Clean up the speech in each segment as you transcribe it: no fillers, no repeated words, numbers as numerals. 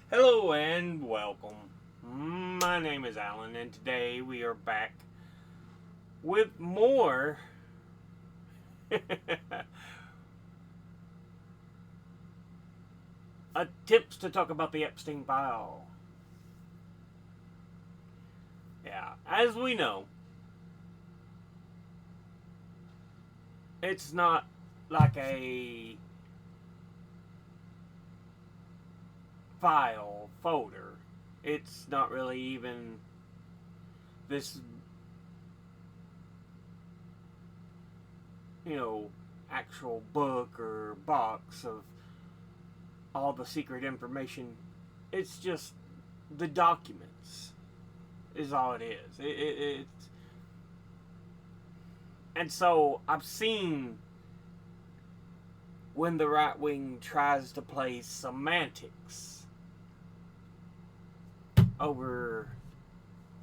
Hello and welcome. My name is Alan, and today we are back with more attempts to talk about the Epstein file. Yeah, as we know, it's not like a file folder. It's not really even this, actual book or box of all the secret information. It's just the documents is all it is. It's and so I've seen when the right wing tries to play semantics over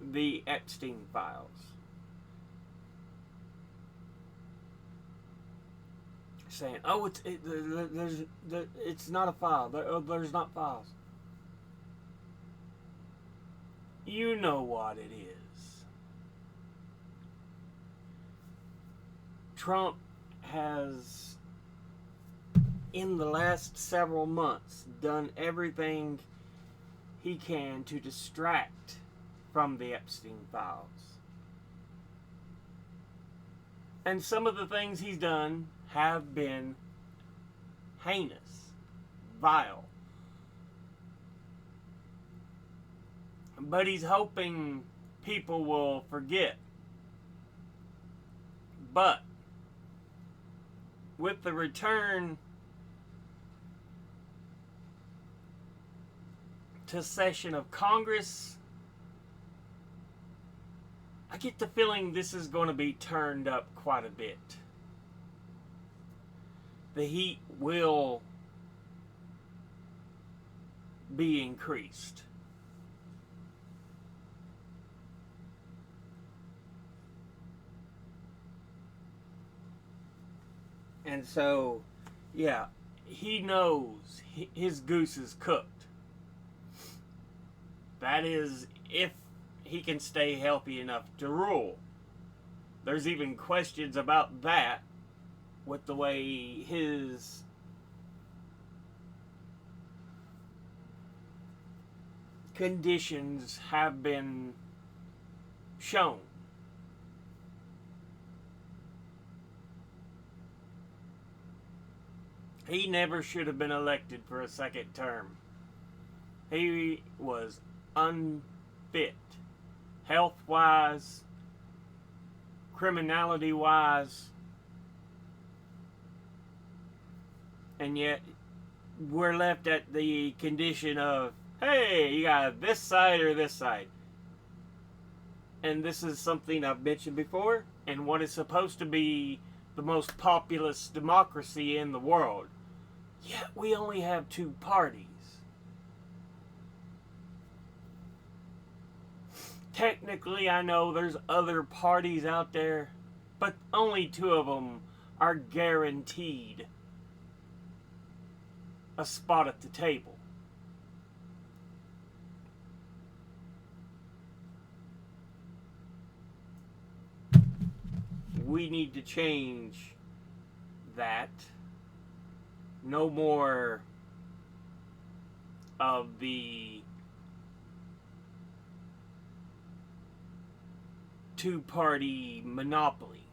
the Epstein files, saying, "Oh, it's not a file. There's not files." You know what it is. Trump has, in the last several months, done everything he can to distract from the Epstein files. And some of the things he's done have been heinous, vile. But he's hoping people will forget. But with the return to session of Congress, I get the feeling this is going to be turned up quite a bit. The heat will be increased. And so, yeah, he knows his goose is cooked. That is, if he can stay healthy enough to rule. There's even questions about that with the way his conditions have been shown. He never should have been elected for a second term. He was unfit, health wise, criminality wise, and yet we're left at the condition of, hey, you got this side or this side. And this is something I've mentioned before, and what is supposed to be the most populous democracy in the world. Yet we only have two parties. Technically, I know there's other parties out there, but only two of them are guaranteed a spot at the table. We need to change that. No more of the two-party monopoly.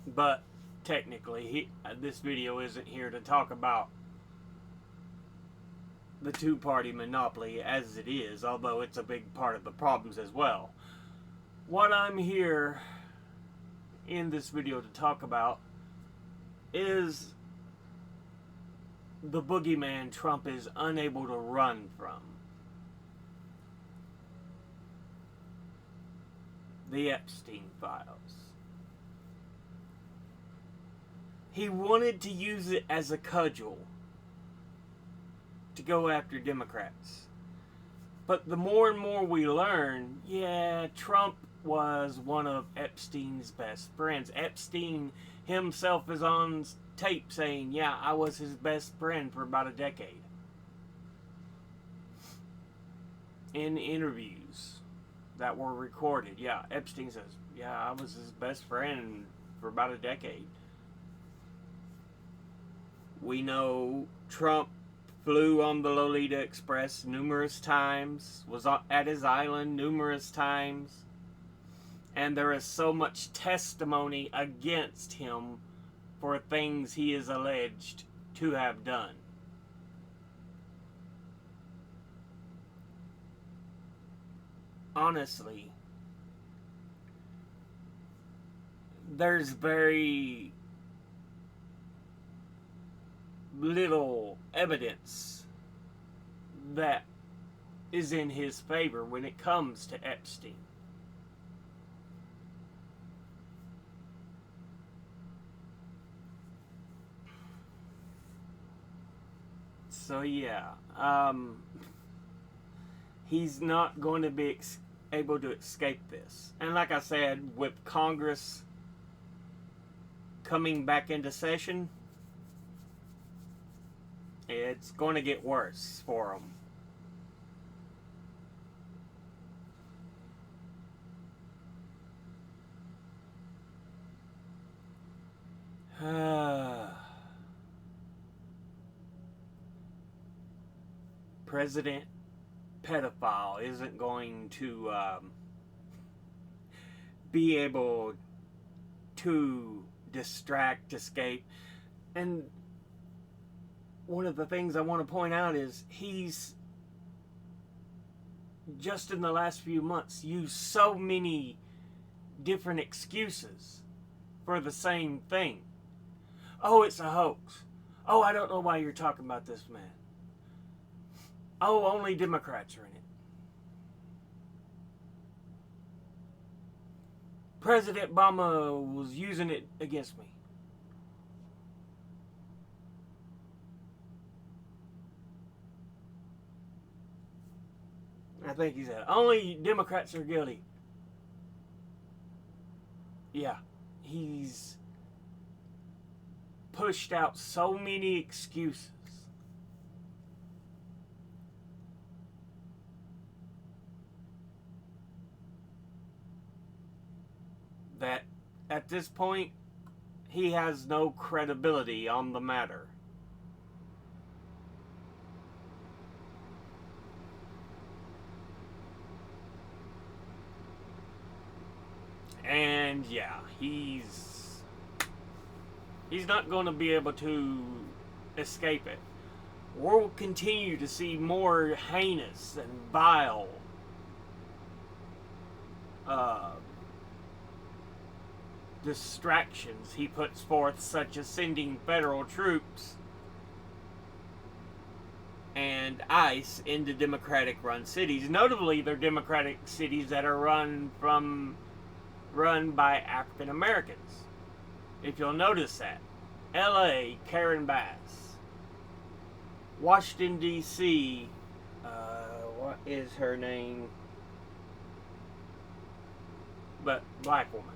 But technically, this video isn't here to talk about the two-party monopoly as it is, although it's a big part of the problems as well. What I'm here in this video to talk about is the boogeyman Trump is unable to run from. The Epstein files. He wanted to use it as a cudgel to go after Democrats. But the more and more we learn, yeah, Trump was one of Epstein's best friends. Epstein himself is on tape saying, yeah, I was his best friend for about a decade. In interviews that were recorded, yeah, Epstein says, yeah, I was his best friend for about a decade. We know Trump flew on the Lolita Express numerous times, was at his island numerous times, and there is so much testimony against him for things he is alleged to have done. Honestly, there's very little evidence that is in his favor when it comes to Epstein. So yeah, he's not going to be able to escape this. And like I said, with Congress coming back into session, it's going to get worse for him. President pedophile isn't going to be able to distract, escape. And one of the things I want to point out is he's just in the last few months used so many different excuses for the same thing. Oh, it's a hoax. Oh, I don't know why you're talking about this man. Oh, only Democrats are in it. President Obama was using it against me. I think he said, only Democrats are guilty. Yeah, he's pushed out so many excuses. That at this point, he has no credibility on the matter. And yeah, he's not going to be able to escape it. We'll continue to see more heinous and vile distractions he puts forth, such as sending federal troops and ICE into Democratic-run cities. Notably, they're Democratic cities that are run by African Americans. If you'll notice that. LA, Karen Bass. Washington, D.C., what is her name? But black woman.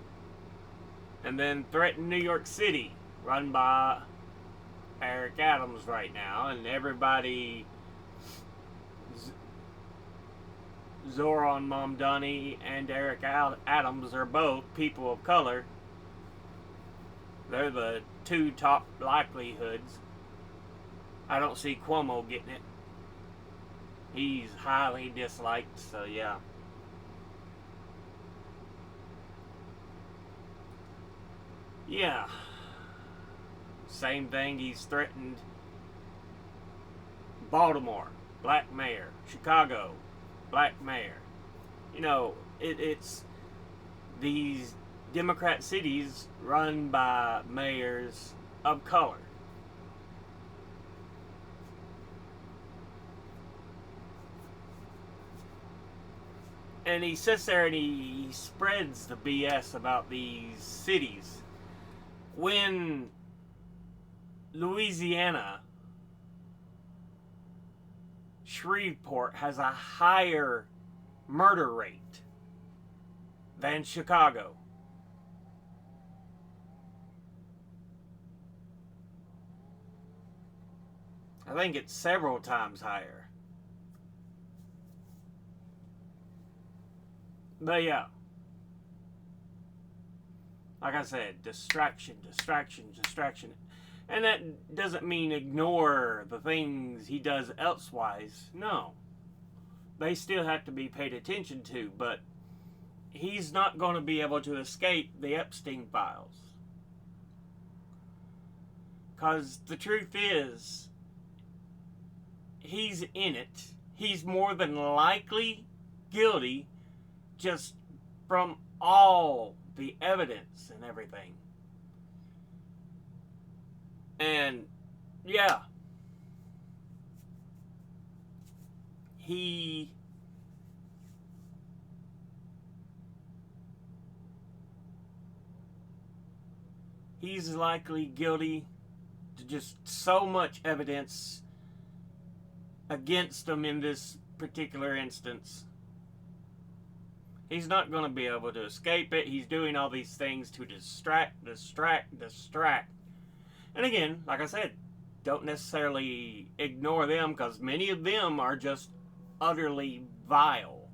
And then threatened New York City, run by Eric Adams right now, and everybody, Zoran Mamdani and Eric Adams are both people of color. They're the two top likelihoods. I don't see Cuomo getting it. He's highly disliked, so yeah. Yeah. Same thing, he's threatened Baltimore, black mayor. Chicago, black mayor. You know, it's these Democrat cities run by mayors of color. And he sits there and he spreads the BS about these cities. When Louisiana, Shreveport has a higher murder rate than Chicago. I think it's several times higher. But yeah, like I said, distraction, distraction, distraction. And that doesn't mean ignore the things he does elsewise. No. They still have to be paid attention to, but he's not going to be able to escape the Epstein files. Because the truth is, he's in it. He's more than likely guilty just from all the evidence and everything. And yeah, he's likely guilty to just so much evidence against him in this particular instance. He's not going to be able to escape it. He's doing all these things to distract. And again, like I said, don't necessarily ignore them, because many of them are just utterly vile.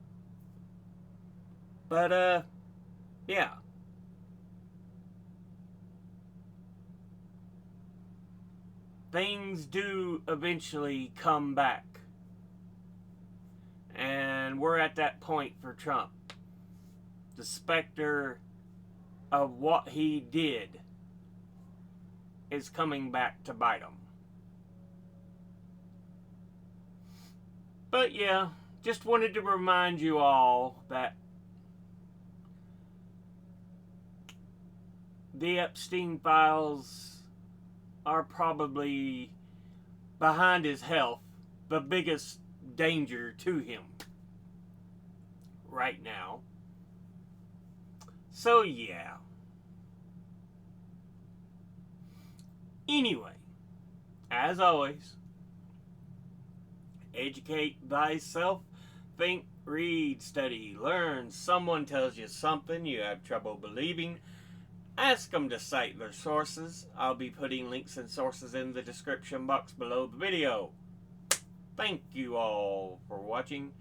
But, yeah. Things do eventually come back. And we're at that point for Trump. The specter of what he did is coming back to bite him. But yeah, just wanted to remind you all that the Epstein files are probably, behind his health, the biggest danger to him right now. So yeah. Anyway, as always, educate thyself, think, read, study, learn. Someone tells you something you have trouble believing, ask them to cite their sources. I'll be putting links and sources in the description box below the video. Thank you all for watching.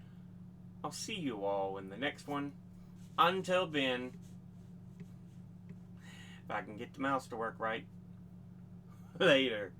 I'll see you all in the next one. Until then, if I can get the mouse to work right, later.